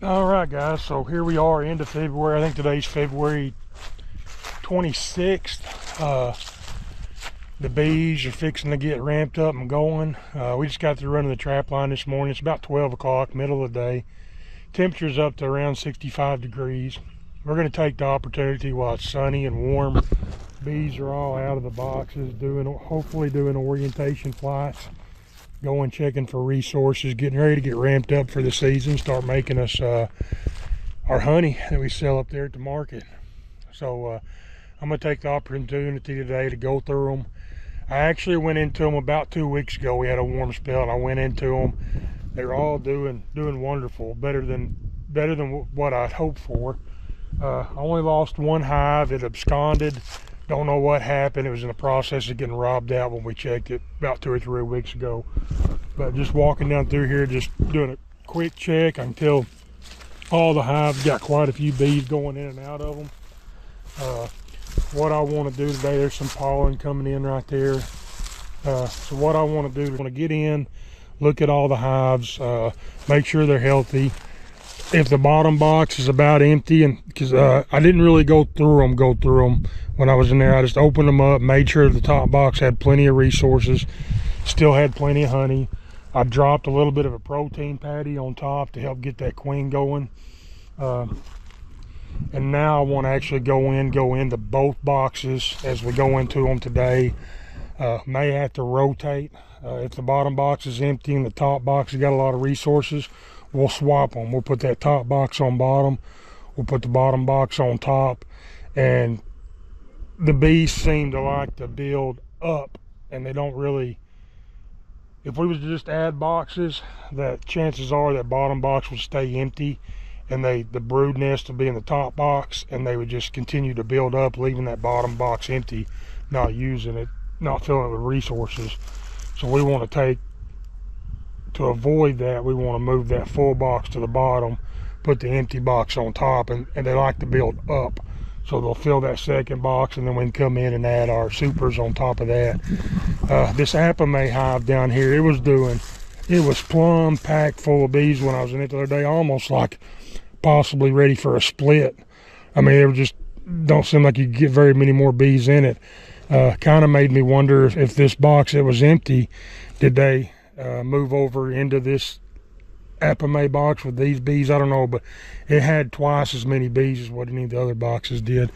All right, guys, so here we are, end of February. I think today's February 26th. The bees are fixing to get ramped up and going. We just got through running the trap line this morning. It's about 12 o'clock, middle of the day. Temperature's up to around 65 degrees. We're going to take the opportunity while it's sunny and warm. Bees are all out of the boxes, hopefully doing orientation flights, going checking for resources, getting ready to get ramped up for the season, start making us our honey that we sell up there at the market. So I'm going to take the opportunity today to go through them. I actually went into them about 2 weeks ago. We had a warm spell and I went into them. They're all doing wonderful, better than what I'd hoped for. I only lost one hive. It absconded. Don't know what happened. It was in the process of getting robbed out when we checked it about 2 or 3 weeks ago. But just walking down through here, just doing a quick check until all the hives got quite a few bees going in and out of them. What I want to do today, there's some pollen coming in right there. So what I want to do is I want to get in, look at all the hives, make sure they're healthy. If the bottom box is about empty, and because I didn't really go through them when I was in there, I just opened them up, made sure the top box had plenty of resources, still had plenty of honey. I dropped a little bit of a protein patty on top to help get that queen going. And now I want to actually go into both boxes as we go into them today. May have to rotate. If the bottom box is empty and the top box has got a lot of resources, we'll swap them. We'll put that top box on bottom, we'll put the bottom box on top. And the bees seem to like to build up, and they don't really, if we was to just add boxes, that chances are that bottom box would stay empty and the brood nest would be in the top box, and they would just continue to build up, leaving that bottom box empty, not using it, not filling it with resources. So we want to avoid that, we want to move that full box to the bottom, put the empty box on top, and they like to build up. So they'll fill that second box, and then we can come in and add our supers on top of that. This Apame hive down here, it was plumb packed full of bees when I was in it the other day, almost like possibly ready for a split. I mean, it just don't seem like you get very many more bees in it. Kind of made me wonder if this box that was empty, did they move over into this Apame box with these bees? I don't know, but it had twice as many bees as what any of the other boxes did.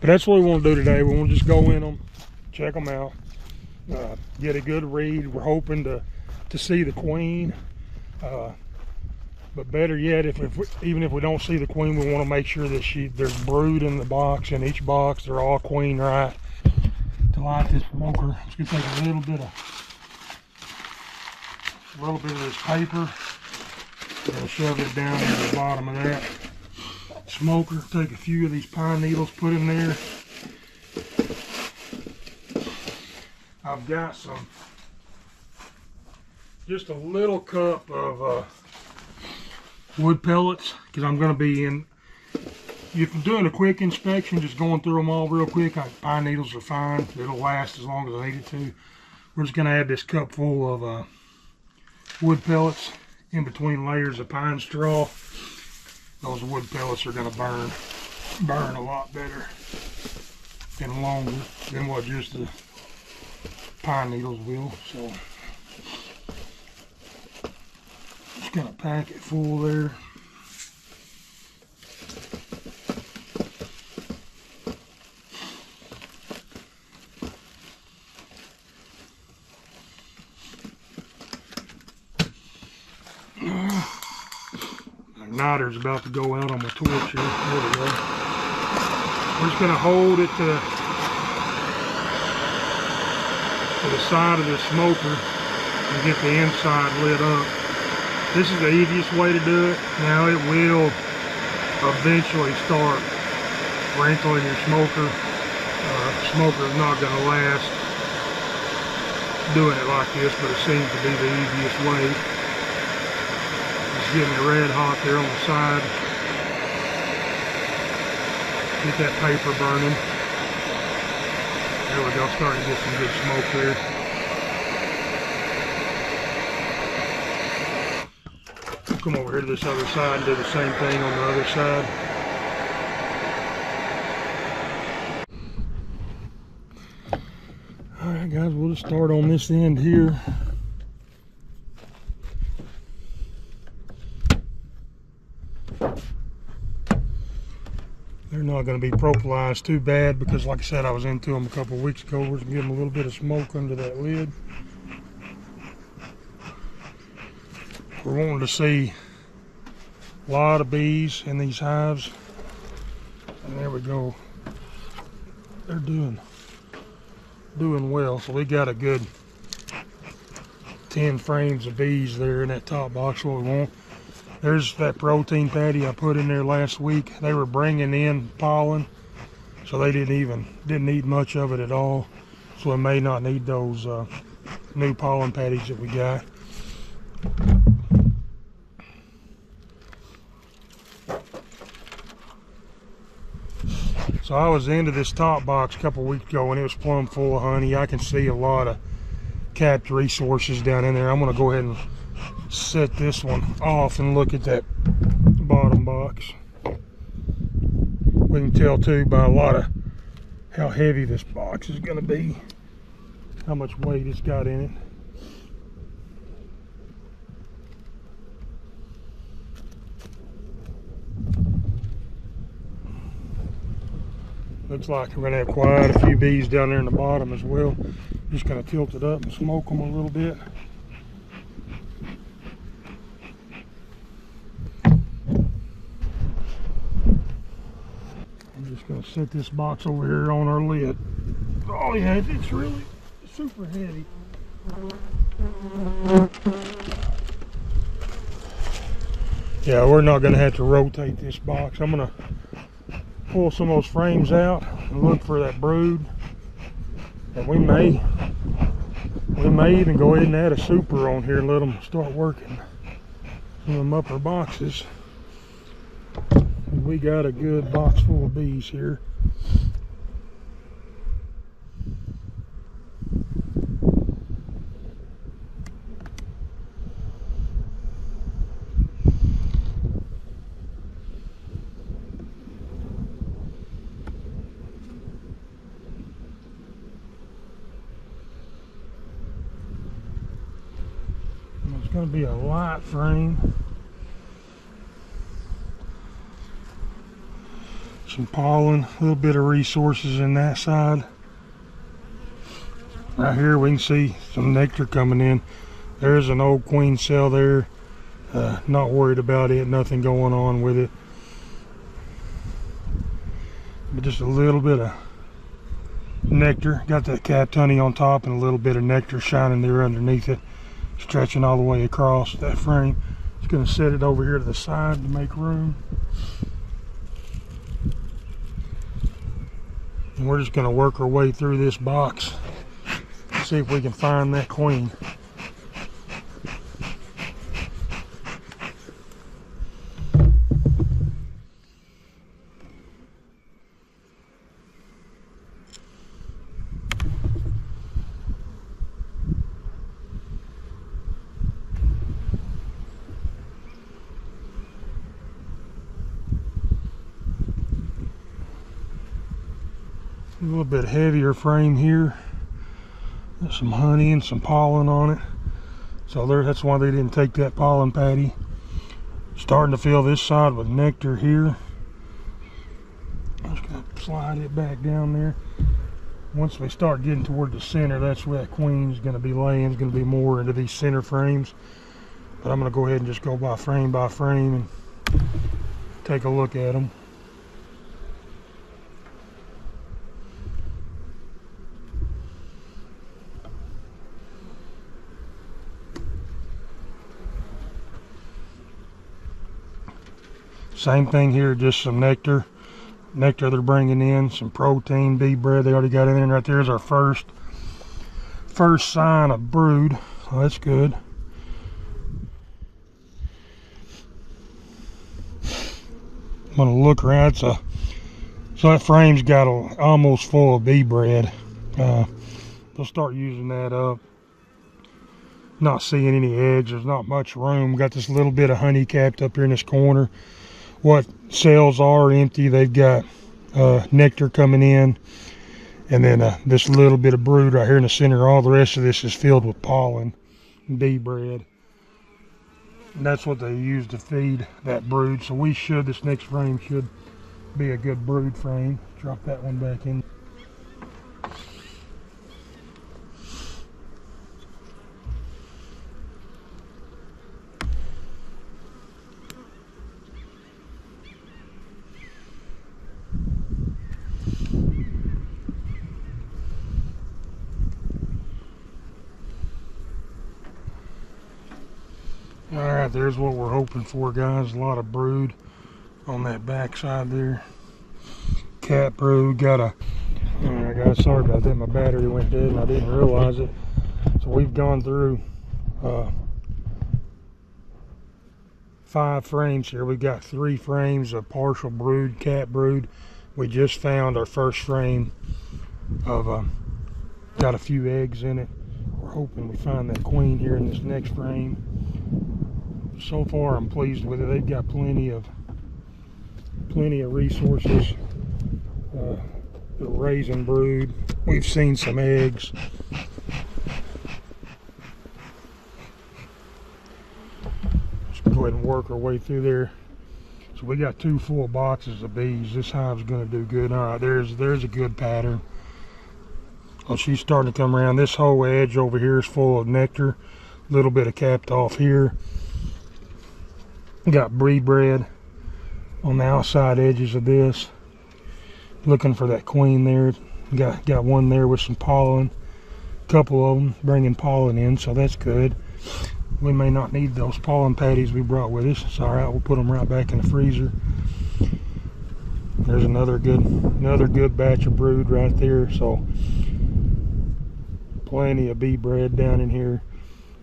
But that's what we want to do today. We want to just go in them, check them out, get a good read. We're hoping to see the queen. But better yet, even if we don't see the queen, we want to make sure that there's brood in the box, in each box. They're all queen right. To light this smoker, I'm just gonna take a little bit of this paper and shove it down to the bottom of that smoker. Take a few of these pine needles, put in there. I've got just a little cup of wood pellets, because I'm going to be if I'm doing a quick inspection, just going through them all real quick. Pine needles are fine, it'll last as long as I need it to. We're just going to add this cup full of wood pellets in between layers of pine straw. Those wood pellets are going to burn a lot better and longer than what just the pine needles will. So just gonna pack it full there. Igniter's about to go out on my torch here. There we go. We're just gonna hold it to the side of the smoker and get the inside lit up. This is the easiest way to do it. Now it will eventually start wrinkling your smoker. Smoker is not going to last doing it like this, but it seems to be the easiest way. Just getting it red hot there on the side. Get that paper burning. There we go, starting to get some good smoke there. come over here to this other side and do the same thing on the other side. Alright guys, we'll just start on this end here. They're not going to be propylized too bad because, like I said, I was into them a couple of weeks ago. We're going to give them a little bit of smoke under that lid. We're wanting to see a lot of bees in these hives. And there we go. They're doing well. So we got a good 10 frames of bees there in that top box, what we want. There's that protein patty I put in there last week. They were bringing in pollen, so they didn't need much of it at all. So we may not need those new pollen patties that we got. So I was into this top box a couple weeks ago and it was plumb full of honey. I can see a lot of capped resources down in there. I'm gonna go ahead and set this one off and look at that bottom box. We can tell too by a lot of how heavy this box is going to be, how much weight it's got in it. Looks like we're going to have quite a few bees down there in the bottom as well. Just going to tilt it up and smoke them a little bit. Going to set this box over here on our lid. Oh yeah, it's really super heavy. Yeah, we're not going to have to rotate this box. I'm going to pull some of those frames out and look for that brood. And we may even go ahead and add a super on here and let them start working in them upper boxes. We got a good box full of bees here. It's going to be a light frame. Some pollen, a little bit of resources in that side. Right here we can see some nectar coming in. There's an old queen cell there. Not worried about it, nothing going on with it. But just a little bit of nectar. Got that capped honey on top and a little bit of nectar shining there underneath it, stretching all the way across that frame. Just going to set it over here to the side to make room. And we're just going to work our way through this box, see if we can find that queen. A little bit heavier frame here. There's some honey and some pollen on it. So that's why they didn't take that pollen patty. Starting to fill this side with nectar here. I'm just going to slide it back down there. Once we start getting toward the center, that's where that queen's going to be laying. It's going to be more into these center frames. But I'm going to go ahead and just go by frame and take a look at them. Same thing here, just some nectar they're bringing in, some protein, bee bread they already got in there. And right there's our first sign of brood. So that's good. I'm gonna look around. So that frame's got almost full of bee bread. They'll start using that up. not seeing any eggs. There's not much room. Got this little bit of honey capped up here in this corner. What cells are empty, they've got nectar coming in, and then this little bit of brood right here in the center. All the rest of this is filled with pollen, bee bread. And that's what they use to feed that brood. So this next frame should be a good brood frame. Drop that one back in. Alright, there's what we're hoping for, guys. A lot of brood on that back side there. Cat brood. Alright guys, sorry about that. My battery went dead and I didn't realize it. So we've gone through 5 frames here. We've got 3 frames of partial brood, cat brood. We just found our first frame of got a few eggs in it. We're hoping we find that queen here in this next frame. So far I'm pleased with it. They've got plenty of resources. They're raising brood. We've seen some eggs. Let's go ahead and work our way through there. So we got 2 full boxes of bees. This hive's going to do good. All right, there's a good pattern. Oh, she's starting to come around. This whole edge over here is full of nectar. A little bit of capped off here. Got bee bread on the outside edges of this. Looking for that queen there. Got one there with some pollen. A couple of them bringing pollen in, so that's good. We may not need those pollen patties we brought with us. It's all right. We'll put them right back in the freezer. There's another good batch of brood right there. So plenty of bee bread down in here.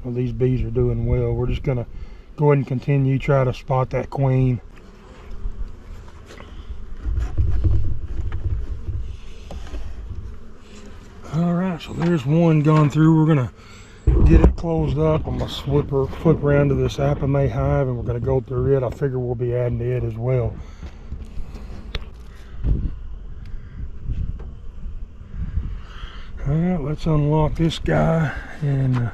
Well, these bees are doing well. We're just gonna go ahead and continue, try to spot that queen. All right, so there's one gone through. We're gonna get it closed up. I'm gonna flip around to this Apamay hive and we're gonna go through it. I figure we'll be adding to it as well. All right, let's unlock this guy and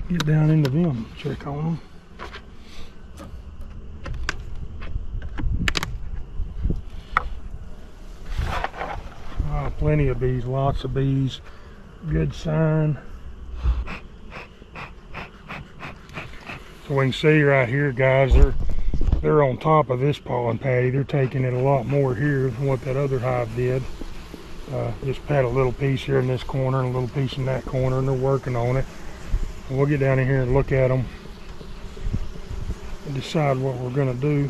get down into them, check on them. Plenty of bees, lots of bees. Good sign. So we can see right here, guys, they're on top of this pollen patty. They're taking it a lot more here than what that other hive did. Just had a little piece here in this corner and a little piece in that corner, and they're working on it. And we'll get down in here and look at them and decide what we're going to do.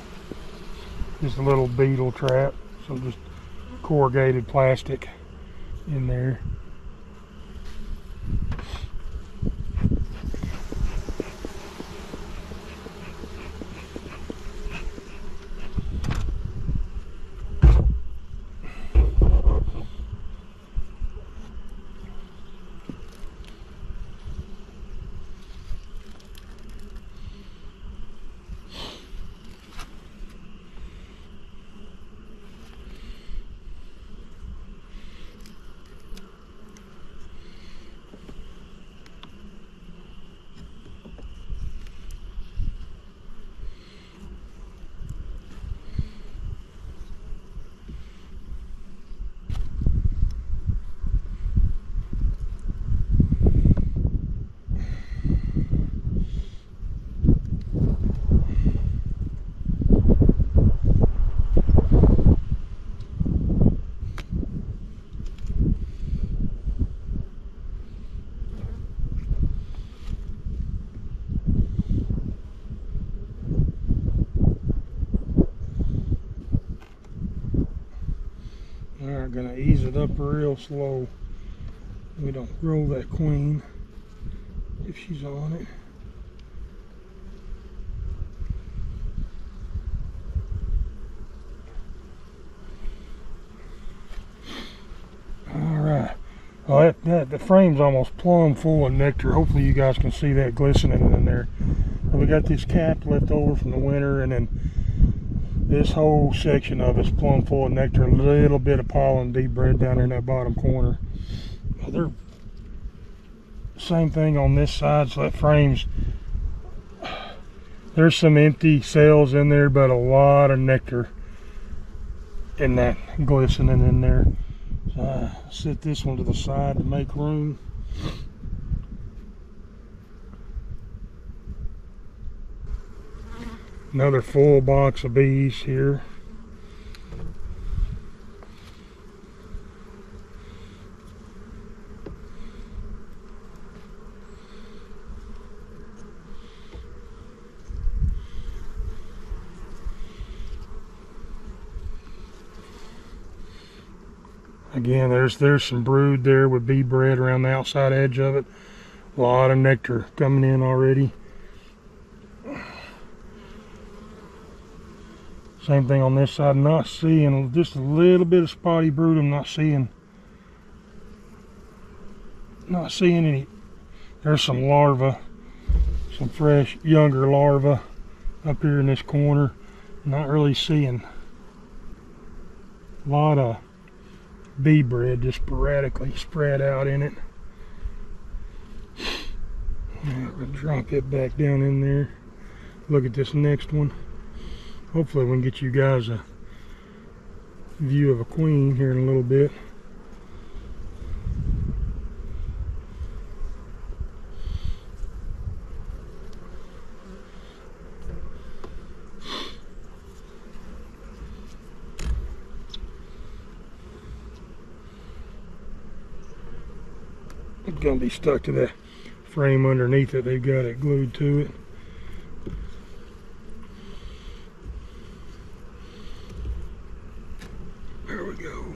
Just a little beetle trap, so just corrugated plastic in there. Alright, gonna ease it up real slow. We don't grow that queen if she's on it. Alright. Well, the frame's almost plumb full of nectar. Hopefully you guys can see that glistening in there. And we got this cap left over from the winter, and then this whole section of it's plumb full of nectar. A little bit of pollen deep bred down there in that bottom corner. Same thing on this side, so that frame's, there's some empty cells in there, but a lot of nectar in that glistening in there. So I set this one to the side to make room. Another full box of bees here. Again, there's some brood there with bee bread around the outside edge of it. A lot of nectar coming in already. Same thing on this side. Not seeing, just a little bit of spotty brood. I'm not seeing any. There's some larvae, some fresh younger larvae up here in this corner. Not really seeing a lot of bee bread just sporadically spread out in it. I'm going to drop it back down in there. Look at this next one. Hopefully we can get you guys a view of a queen here in a little bit. It's going to be stuck to that frame underneath it. They've got it glued to it. There we go.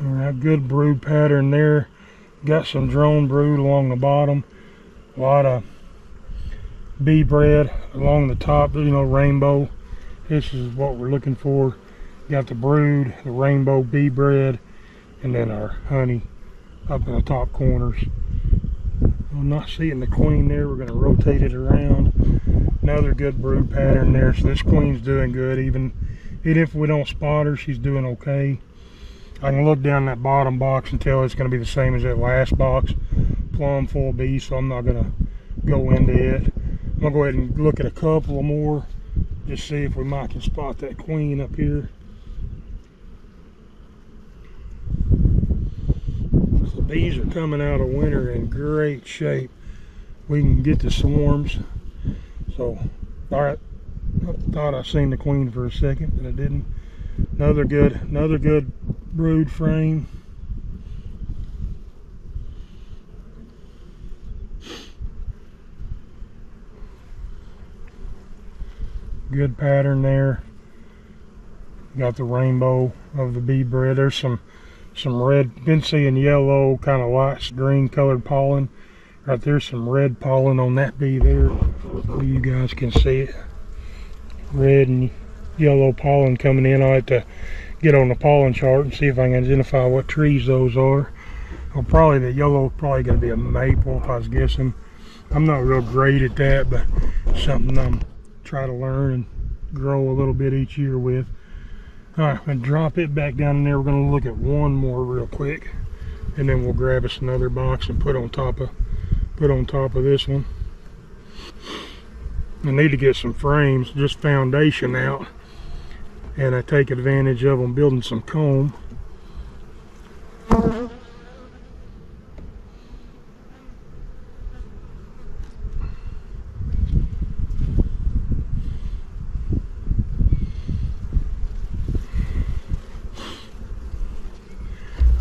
All right, good brood pattern there. Got some drone brood along the bottom. A lot of bee bread along the top, you know, rainbow. This is what we're looking for. Got the brood, the rainbow bee bread, and then our honey up in the top corners. I'm not seeing the queen there. We're going to rotate it around. Another good brood pattern there. So this queen's doing good. Even if we don't spot her, she's doing okay. I can look down that bottom box and tell it's going to be the same as that last box. Plumb full of bees, so I'm not going to go into it. I'm going to go ahead and look at a couple more. Just see if we might can spot that queen up here. The bees are coming out of winter in great shape. We can get the swarms. So, alright. I thought I seen the queen for a second, but I didn't. Another good brood frame. Good pattern there. Got the rainbow of the bee bread. There's some red, been seeing yellow, kind of light green colored pollen. Right there's some red pollen on that bee there. So you guys can see it. Red and yellow pollen coming in. I'll have to get on the pollen chart and see if I can identify what trees those are. Well, probably the yellow probably going to be a maple if I was guessing. I'm not real great at that, but something I'm trying to learn and grow a little bit each year with. All right, I'm going to drop it back down in there. We're going to look at one more real quick, and then we'll grab us another box and put on top of this one. I need to get some frames, just foundation out, and I take advantage of them building some comb.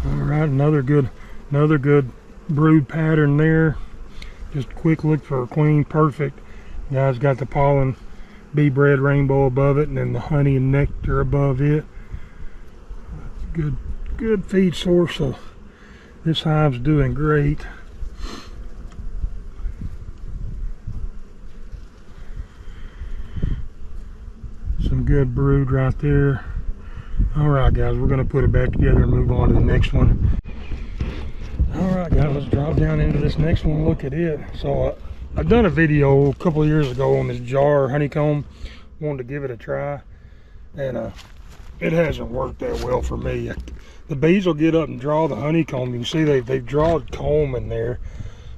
Alright, another good brood pattern there. Just a quick look for a queen, perfect. Guys, got the pollen bee bread rainbow above it, and then the honey and nectar above it. Good feed source, so this hive's doing great. some good brood right there. All right, guys, we're going to put it back together and move on to the next one. All right, guys, let's drop down into this next one and look at it. So I've done a video a couple of years ago on this jar honeycomb. Wanted to give it a try, and it hasn't worked that well for me. The bees will get up and draw the honeycomb. You can see they've drawn comb in there,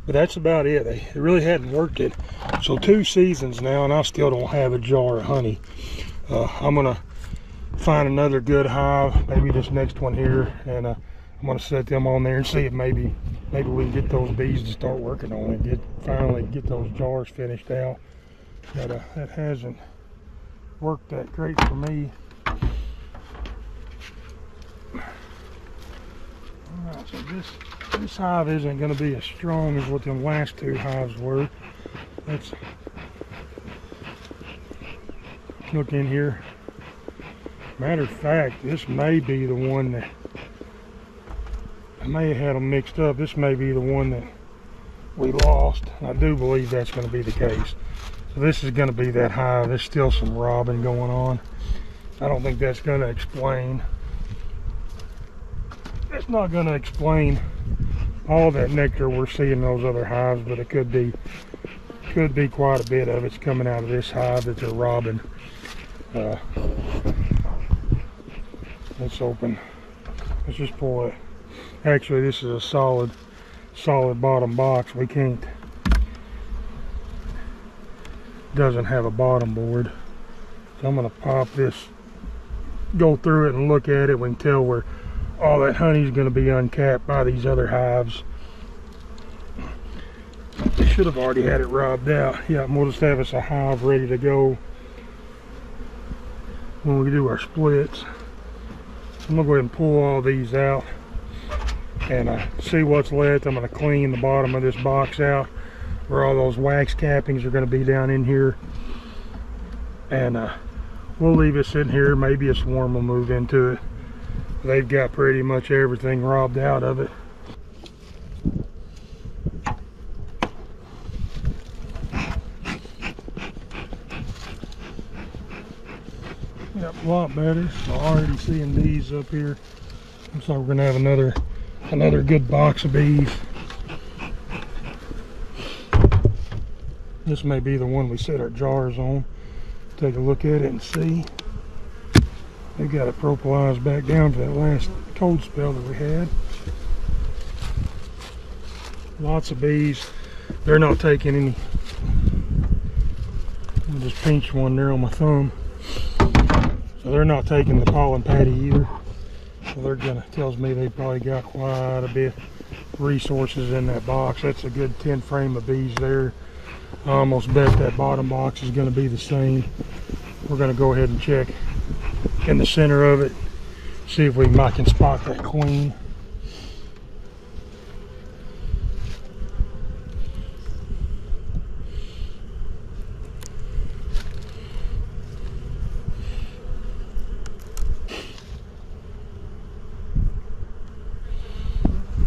but that's about it. It really hadn't worked it. So 2 seasons now, and I still don't have a jar of honey. I'm gonna find another good hive, maybe this next one here, and I'm gonna set them on there and see if maybe we can get those bees to start working on it, finally get those jars finished out. But that hasn't worked that great for me. Alright, so this hive isn't going to be as strong as what them last 2 hives were. Let's look in here. Matter of fact, this may be the one that I may have had them mixed up. This may be the one that we lost. I do believe that's going to be the case. So this is going to be that hive. There's still some robbing going on. I don't think that's going to explain. It's not going to explain all that nectar we're seeing in those other hives, but it could be quite a bit of it's coming out of this hive that they're robbing. Let's open. Let's just pull it. Actually, this is a solid bottom box. We can't. Doesn't have a bottom board, so I'm going to pop this, go through it and look at it. We can tell where all that honey is going to be uncapped by these other hives. They should have already had it robbed out. Yeah, we'll just have us a hive ready to go when we do our splits. I'm going to go ahead and pull all these out and see what's left. I'm going to clean the bottom of this box out where all those wax cappings are going to be down in here, and we'll leave it sitting here. Maybe a swarm will move into it. They've got pretty much everything robbed out of it. Yep, a lot better. So already seeing these up here. Looks like we're going to have another good box of bees. This may be the one we set our jars on. Take a look at it and see. They've got it propolized back down to that last cold spell that we had. Lots of bees. They're not taking any. I just pinched one there on my thumb. So they're not taking the pollen patty either. So they're gonna, tells me they probably got quite a bit of resources in that box. That's a good 10 frame of bees there. I almost bet that bottom box is going to be the same. We're going to go ahead and check in the center of it, see if we can spot that queen.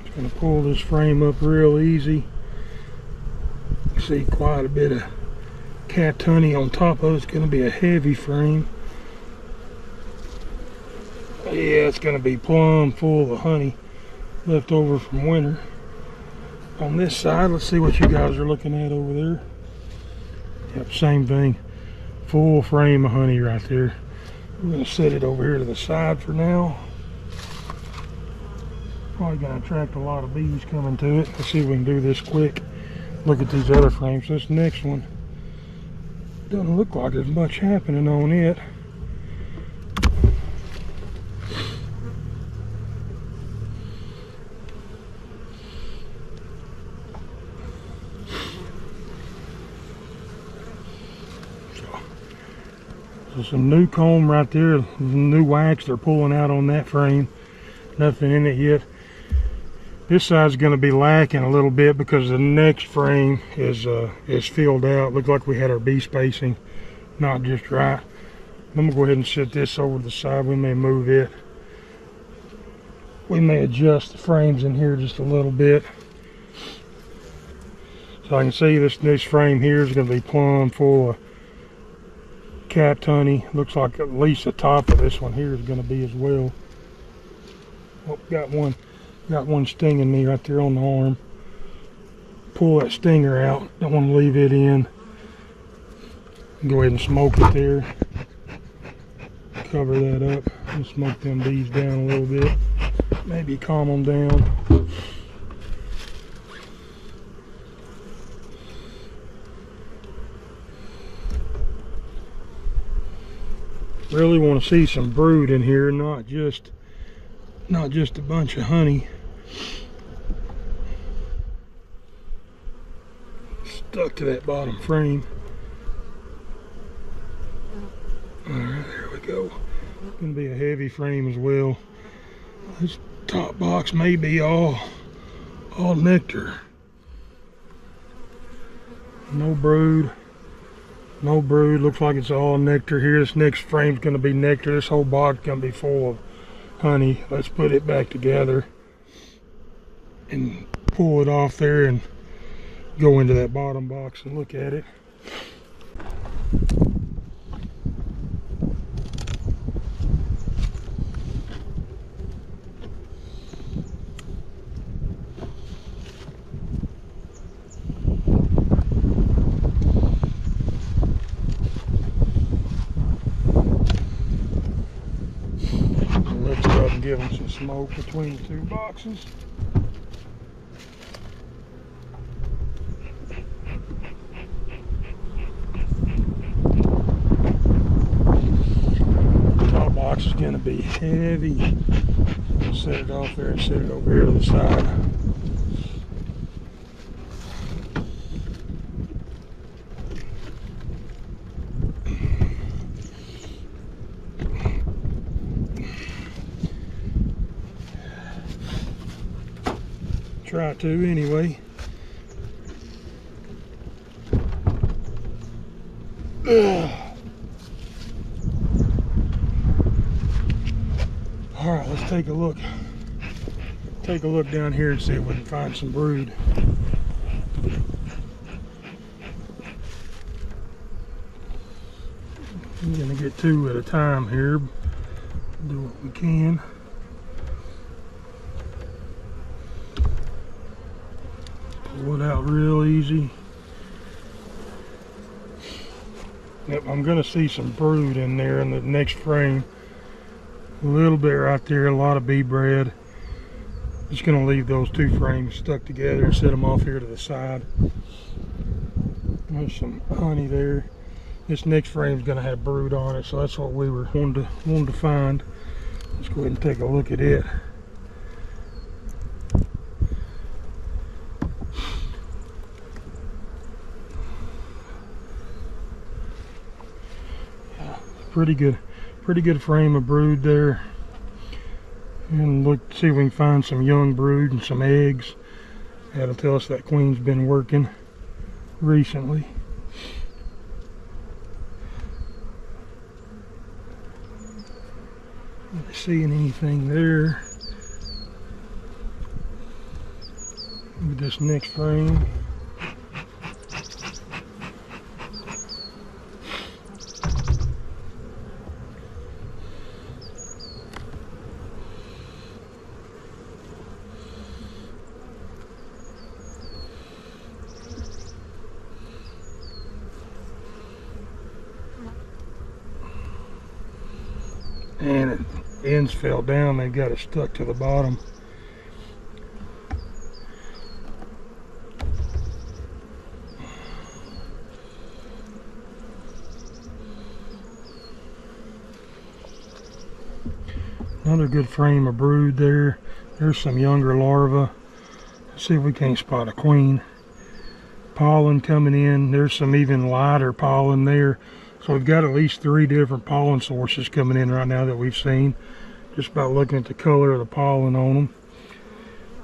Just going to pull this frame up real easy. See quite a bit of capped honey on top of it. It's going to be a heavy frame. Yeah, it's going to be plumb full of honey left over from winter. On this side, let's see what you guys are looking at over there. Yep, same thing. Full frame of honey right there. We're going to set it over here to the side for now. Probably going to attract a lot of bees coming to it. Let's see if we can do this quick. Look at these other frames. This next one doesn't look like there's much happening on it. So some new comb right there, new wax they're pulling out on that frame. Nothing in it yet. This side's going to be lacking a little bit because the next frame is filled out. Looks like we had our bee spacing not just right. I'm going to go ahead and set this over to the side. We may move it. We may adjust the frames in here just a little bit. So I can see this frame here is going to be plumb full of capped honey. Looks like at least the top of this one here is going to be as well. Oh, got one stinging me right there on the arm. Pull that stinger out. Don't want to leave it in. Go ahead and smoke it there. Cover that up and smoke them bees down a little bit. Maybe calm them down. Really want to see some brood in here, not just a bunch of honey. Stuck to that bottom frame. Alright, there we go. It's going to be a heavy frame as well. This top box may be all nectar. No brood. No brood. Looks like it's all nectar here. This next frame's going to be nectar. This whole box is going to be full of honey. Let's put it back together and pull it off there and go into that bottom box and look at it. Lift it up and give them some smoke between the two boxes. Top box is going to be heavy. Set it off there and set it over here to the side. Try to anyway. All right, let's take a look. Take a look down here and see if we can find some brood. I'm gonna get two at a time here. Do what we can. Pull it out real easy. Yep, I'm gonna see some brood in there in the next frame. A little bit right there, a lot of bee bread. Just gonna leave those two frames stuck together and set them off here to the side. There's some honey there. This next frame is gonna have brood on it, so that's what we were wanting to find. Let's go ahead and take a look at it. Pretty good frame of brood there. And look, see if we can find some young brood and some eggs. That'll tell us that queen's been working recently. Not seeing anything there. Look at this next frame. And the ends fell down, they got it stuck to the bottom. Another good frame of brood there. There's some younger larvae. Let's see if we can't spot a queen. Pollen coming in. There's some even lighter pollen there. So we've got at least 3 different pollen sources coming in right now that we've seen. Just by looking at the color of the pollen on them.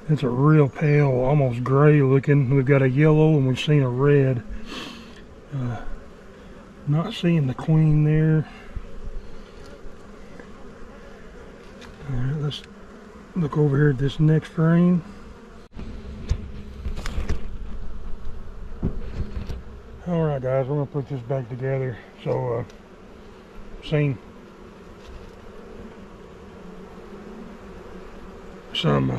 It's a real pale, almost gray looking. We've got a yellow and we've seen a red. Not seeing the queen there. Alright, let's look over here at this next frame. Alright guys, we're going to put this back together. So seen some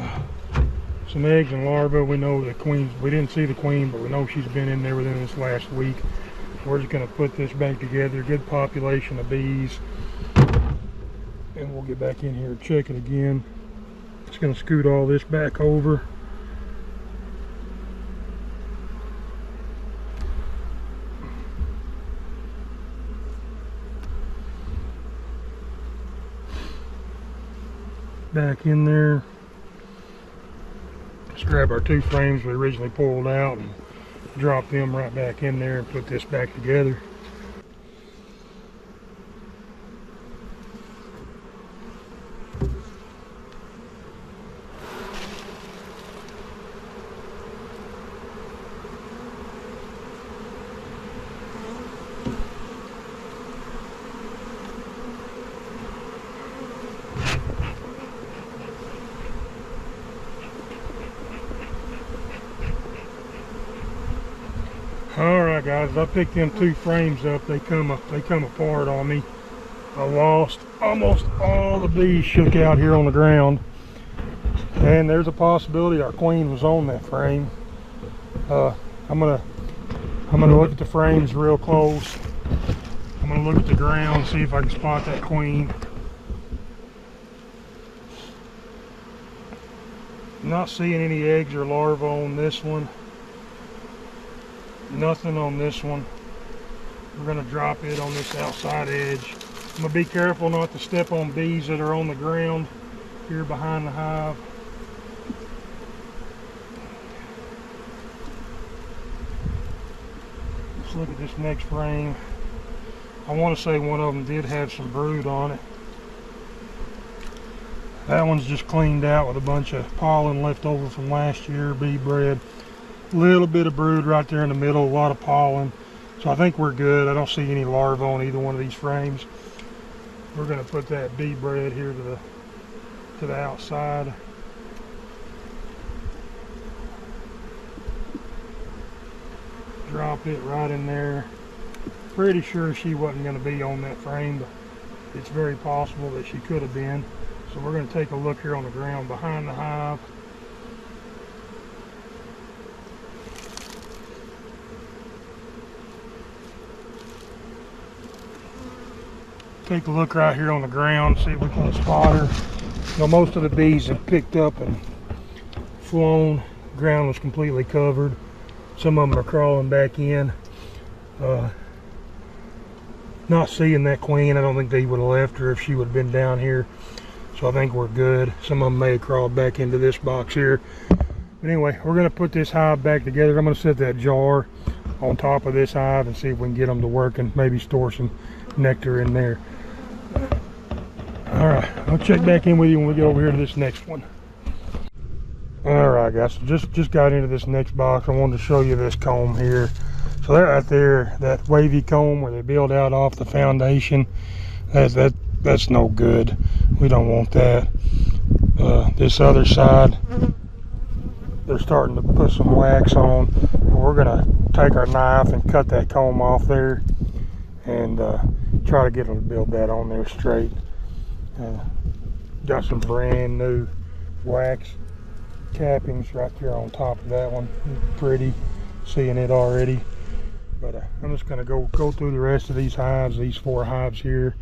eggs and larvae. We know the queens, we didn't see the queen, but we know she's been in there within this last week. We're just going to put this back together, good population of bees, and we'll get back in here and check it again. Just going to scoot all this back over. Back in there. Let's grab our 2 frames we originally pulled out and drop them right back in there and put this back together. Alright guys, I picked them 2 frames up. They come apart on me. I lost almost all the bees shook out here on the ground. And there's a possibility our queen was on that frame. I'm gonna look at the frames real close. I'm gonna look at the ground, see if I can spot that queen. I'm not seeing any eggs or larvae on this one. Nothing on this one. We're going to drop it on this outside edge. I'm going to be careful not to step on bees that are on the ground here behind the hive. Let's look at this next frame. I want to say one of them did have some brood on it. That one's just cleaned out with a bunch of pollen left over from last year, bee bread. Little bit of brood right there in the middle, a lot of pollen. So I think we're good. I don't see any larvae on either one of these frames. We're going to put that bee bread here to the outside. Drop it right in there. Pretty sure she wasn't going to be on that frame, but it's very possible that she could have been. So we're going to take a look here on the ground behind the hive. Take a look right here on the ground, see if we can spot her. Now, most of the bees have picked up and flown. The ground was completely covered. Some of them are crawling back in. Not seeing that queen. I don't think they would have left her if she would have been down here. So I think we're good. Some of them may have crawled back into this box here. But anyway, we're going to put this hive back together. I'm going to set that jar on top of this hive and see if we can get them to work and maybe store some nectar in there. Alright, I'll check back in with you when we get over here to this next one. Alright guys, so just got into this next box. I wanted to show you this comb here. So that right there, that wavy comb where they build out off the foundation, that's no good. We don't want that. This other side, they're starting to put some wax on. We're gonna take our knife and cut that comb off there and try to get them to build that on there straight. Got some brand new wax cappings right there on top of that one. Pretty, seeing it already. But I'm just going to go through the rest of these hives, these 4 hives here.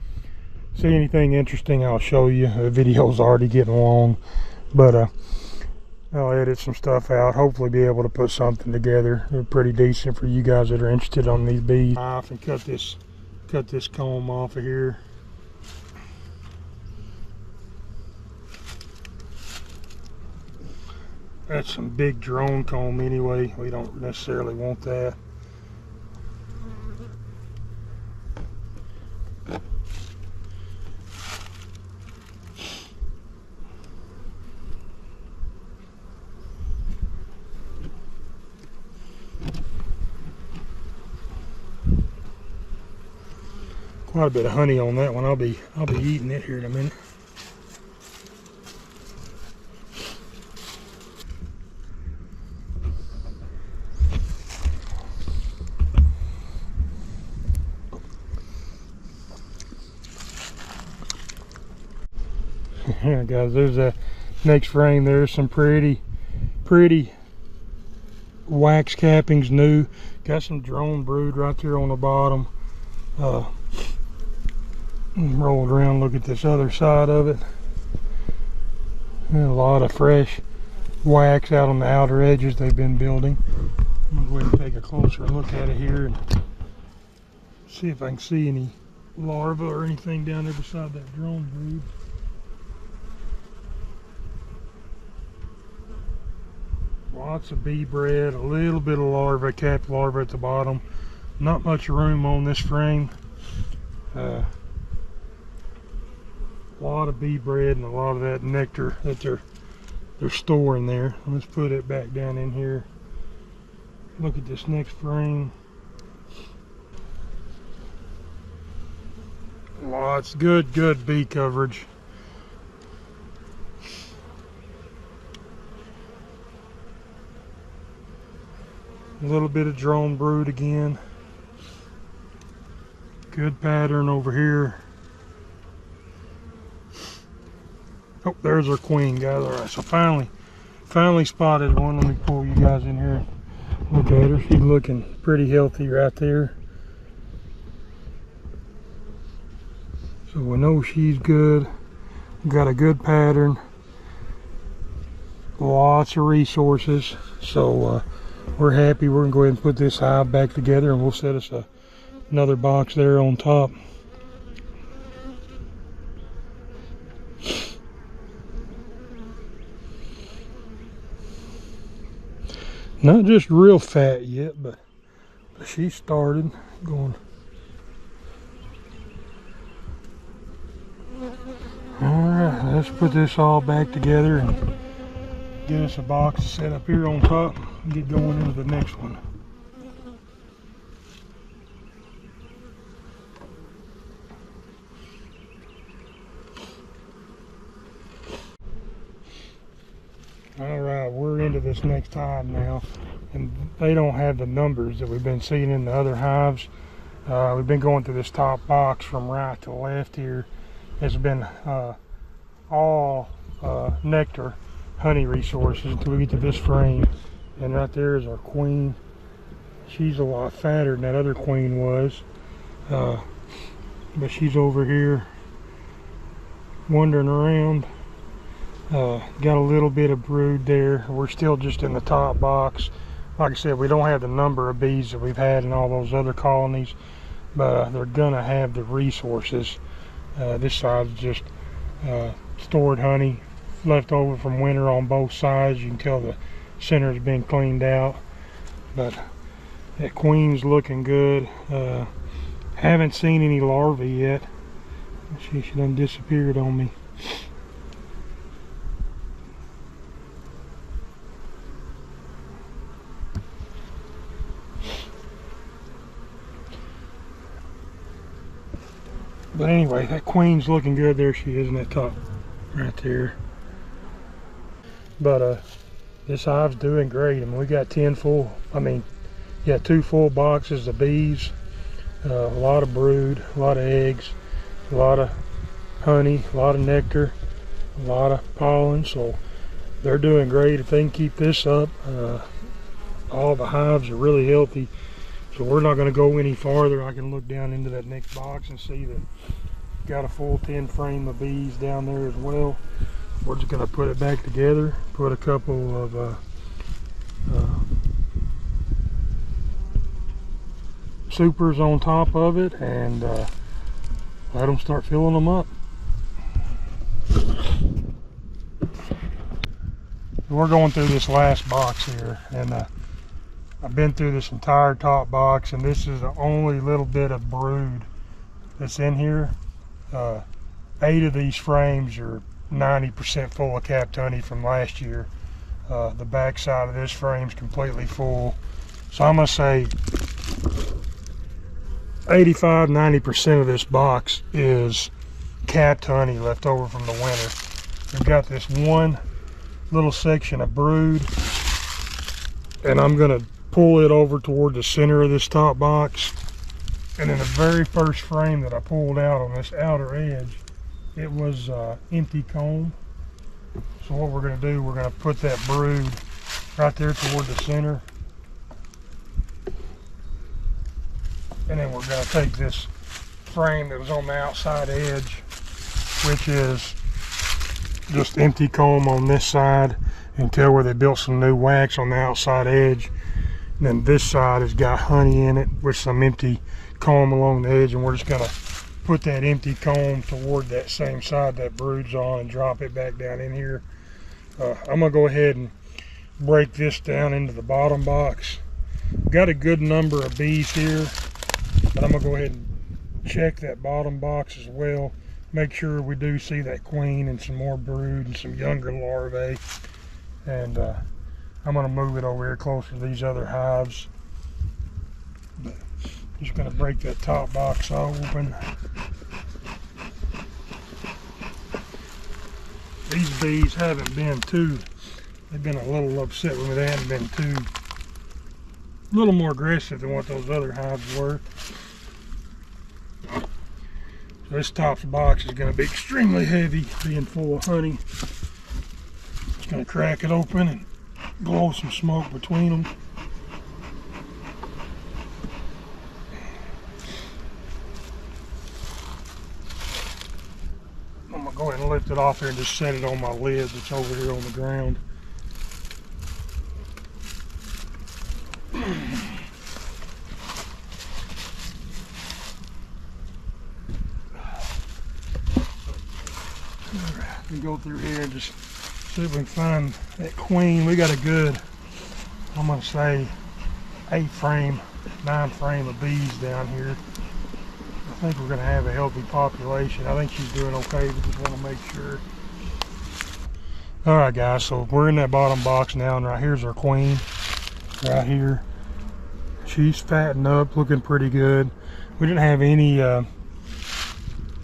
See anything interesting, I'll show you. The video's already getting long, but I'll edit some stuff out. Hopefully be able to put something together pretty decent for you guys that are interested on these bees. Off and cut this comb off of here. That's some big drone comb anyway. We don't necessarily want that. Quite a bit of honey on that one. I'll be eating it here in a minute. Yeah, guys, there's that next frame. There's some pretty wax cappings, new. Got some drone brood right there on the bottom. Roll it around, look at this other side of it. And a lot of fresh wax out on the outer edges they've been building. I'm gonna go ahead and take a closer look at it here and see if I can see any larvae or anything down there beside that drone brood. Lots of bee bread, a little bit of larvae, capped larvae at the bottom. Not much room on this frame. A lot of bee bread and a lot of that nectar that they're storing there. Let's put it back down in here. Look at this next frame. Lots, good bee coverage. A little bit of drone brood again. Good pattern over here. Oh, there's our queen, guys. All right, so finally spotted one. Let me pull you guys in here. Look at her. She's looking pretty healthy right there. So we know she's good. Got a good pattern. Lots of resources. So we're happy. We're gonna go ahead and put this hive back together, and we'll set us another box there on top. Not just real fat yet, but she started going. Alright, let's put this all back together and get us a box to set up here on top and get going into the next one. Alright, we're into this next hive now, and they don't have the numbers that we've been seeing in the other hives. We've been going through this top box from right to left here. It's been all nectar, honey resources until we get to this frame. And right there is our queen. She's a lot fatter than that other queen was, but she's over here wandering around. Got a little bit of brood there. We're still just in the top box. Like I said, we don't have the number of bees that we've had in all those other colonies, but they're gonna have the resources. This side's just stored honey left over from winter on both sides. You can tell the center's been cleaned out, but that queen's looking good. Haven't seen any larvae yet. She done disappeared on me. But anyway, that queen's looking good. There she is in that top right there. But this hive's doing great. I mean, we got 2 full boxes of bees, a lot of brood, a lot of eggs, a lot of honey, a lot of nectar, a lot of pollen. So they're doing great. If they can keep this up, all the hives are really healthy. So we're not going to go any farther. I can look down into that next box and see that got a full 10 frame of bees down there as well. We're just going to put it back together, put a couple of supers on top of it, and let them start filling them up. We're going through this last box here, and I've been through this entire top box, and this is the only little bit of brood that's in here. 8 of these frames are 90% full of capped honey from last year. The back side of this frame's completely full. So I'm gonna say 85–90% of this box is capped honey left over from the winter. We've got this one little section of brood, and I'm gonna pull it over toward the center of this top box, and in the very first frame that I pulled out on this outer edge it was empty comb. So what we're going to do, we're going to put that brood right there toward the center. And then we're going to take this frame that was on the outside edge, which is just empty comb on this side, and tell where they built some new wax on the outside edge. And then this side has got honey in it with some empty comb along the edge, and we're just going to put that empty comb toward that same side that brood's on and drop it back down in here. I'm going to go ahead and break this down into the bottom box. Got a good number of bees here, but I'm going to go ahead and check that bottom box as well. Make sure we do see that queen and some more brood and some younger larvae. And I'm going to move it over here closer to these other hives. But just going to break that top box open. These bees haven't been too, they've been a little upset with me. They haven't been too, a little more aggressive than what those other hives were. So this top box is going to be extremely heavy, being full of honey. Just going to crack it open and blow some smoke between them. I'm going to go ahead and lift it off here and just set it on my lid that's over here on the ground. Alright, we go through here and just see if we can find that queen. We got a good, I'm going to say, 9 frame of bees down here. I think we're going to have a healthy population. I think she's doing okay, but just want to make sure. Alright guys, so we're in that bottom box now, and right here's our queen. Right here. She's fattened up, looking pretty good. We didn't have any,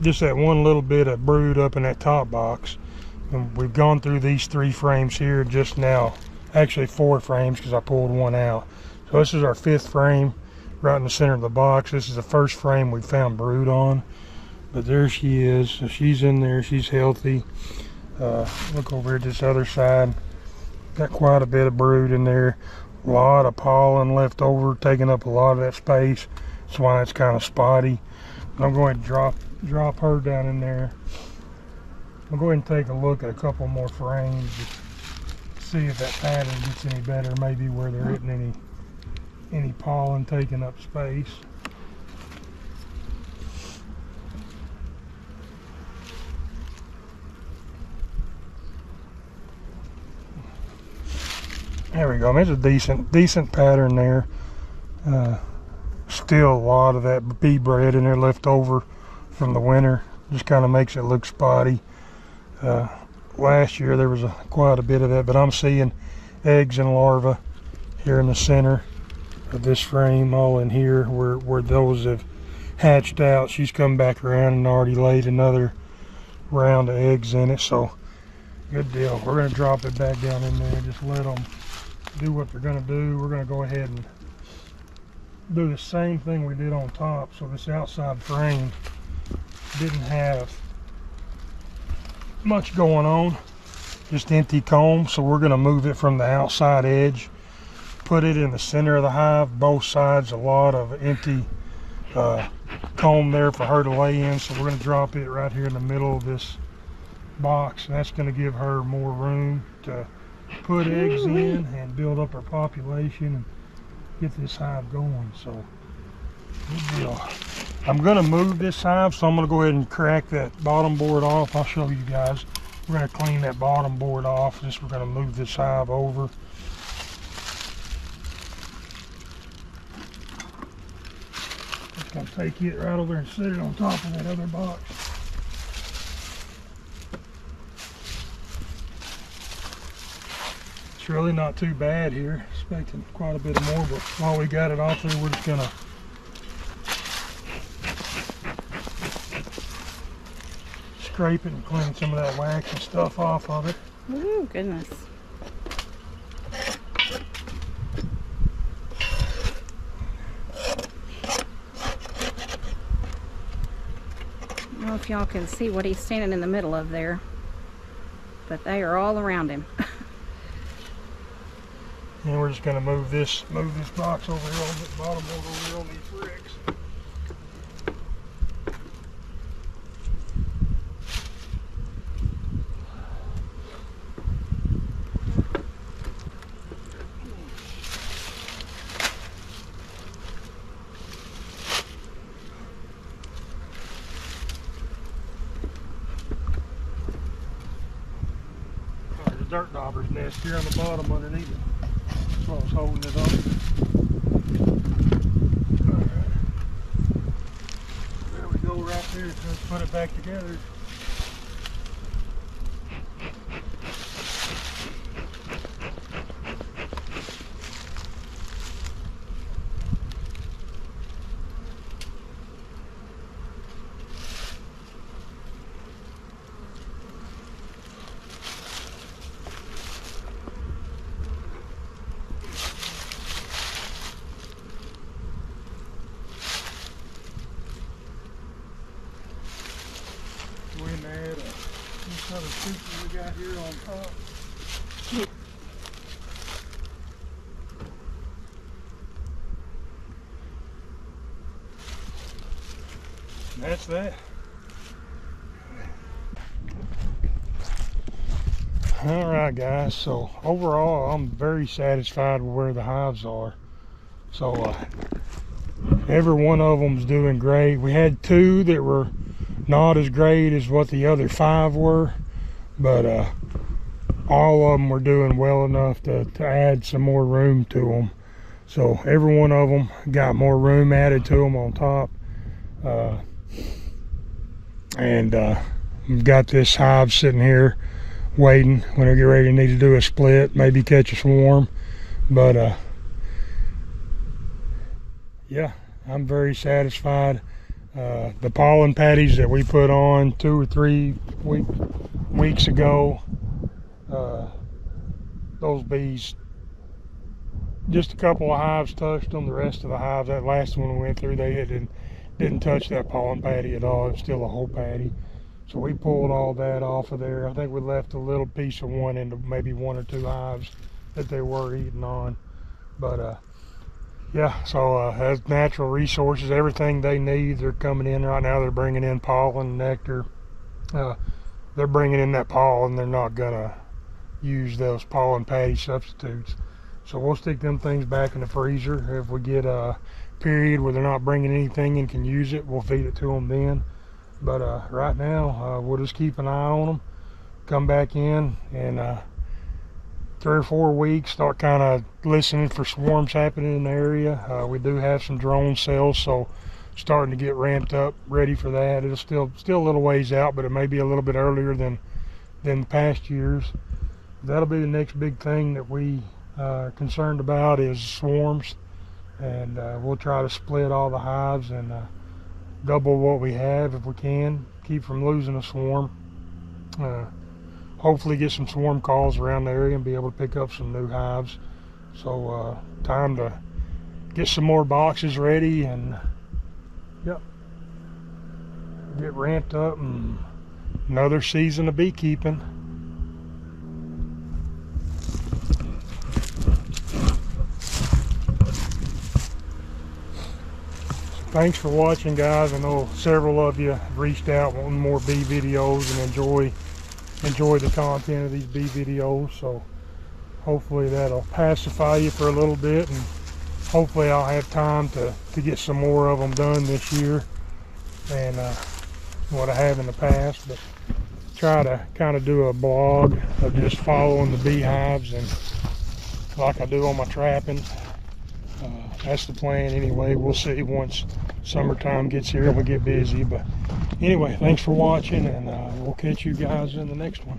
just that one little bit of brood up in that top box. And we've gone through these 3 frames here just now. Actually 4 frames because I pulled one out. So this is our 5th frame. Right in the center of the box. This is the first frame we found brood on, but there she is. So she's in there, she's healthy. Look over here at this other side, got quite a bit of brood in there, a lot of pollen left over, taking up a lot of that space. That's why it's kind of spotty. I'm going to drop her down in there. I'll go ahead and take a look at a couple more frames to see if that pattern gets any better, maybe where there isn't any pollen taking up space. There we go. There's a decent pattern there. Still a lot of that bee bread in there left over from the winter. Just kind of makes it look spotty. Last year there was quite a bit of that, but I'm seeing eggs and larvae here in the center of this frame, all in here where those have hatched out. She's come back around and already laid another round of eggs in it, so good deal. We're going to drop it back down in there, just let them do what they're going to do. We're going to go ahead and do the same thing we did on top. So this outside frame didn't have much going on, just empty comb. So we're going to move it from the outside edge, put it in the center of the hive, both sides, a lot of empty comb there for her to lay in. So we're going to drop it right here in the middle of this box, and that's going to give her more room to put eggs in and build up her population and get this hive going. So good deal. I'm going to move this hive, so I'm going to go ahead and crack that bottom board off. I'll show you guys. We're going to clean that bottom board off. We're going to move this hive over. Going to take it right over and set it on top of that other box. It's really not too bad here. Expecting quite a bit more, but while we got it off there, we're just going to scrape it and clean some of that wax and stuff off of it. Ooh, goodness. don't know if y'all can see what he's standing in the middle of there, but they are all around him. And we're just going to move this box over here on the bottom over here on these bricks. There's a dirt dauber's nest here on the bottom underneath it. That's what I was holding it up. Alright. There we go right there. Let's put it back together. We're gonna add this other feature we got here on top. And that's that. Alright guys, so overall I'm very satisfied with where the hives are. So every one of them's doing great. We had 2 that were not as great as what the other 5 were, but all of them were doing well enough to add some more room to them. So every one of them got more room added to them on top. We've got this hive sitting here waiting when I get ready to need to do a split, maybe catch a swarm. But yeah, I'm very satisfied. The pollen patties that we put on 2 or 3 weeks ago, those bees, just a couple of hives touched them. The rest of the hives, that last one we went through, they didn't touch that pollen patty at all. It's still a whole patty. So we pulled all that off of there. I think we left a little piece of one into maybe 1 or 2 hives that they were eating on. But yeah, so as natural resources, everything they need, they're coming in right now. They're bringing in pollen, nectar. They're bringing in that pollen. They're not gonna use those pollen patty substitutes. So we'll stick them things back in the freezer. If we get a period where they're not bringing anything and can use it, we'll feed it to them then. But right now, we'll just keep an eye on them, come back in, and 3 or 4 weeks, start kind of listening for swarms happening in the area. We do have some drone cells, so starting to get ramped up, ready for that. It'll still a little ways out, but it may be a little bit earlier than the past years. That'll be the next big thing that we are concerned about is swarms, and we'll try to split all the hives and double what we have if we can, keep from losing a swarm. Hopefully get some swarm calls around the area and be able to pick up some new hives. So time to get some more boxes ready and yep, get ramped up and another season of beekeeping. Thanks for watching, guys. I know several of you have reached out wanting more bee videos and enjoy the content of these bee videos. So hopefully that'll pacify you for a little bit, and hopefully I'll have time to get some more of them done this year than what I have in the past. But try to kind of do a blog of just following the beehives and like I do on my trapping. That's the plan anyway. We'll see once summertime gets here and we get busy. But anyway, thanks for watching, and we'll catch you guys in the next one.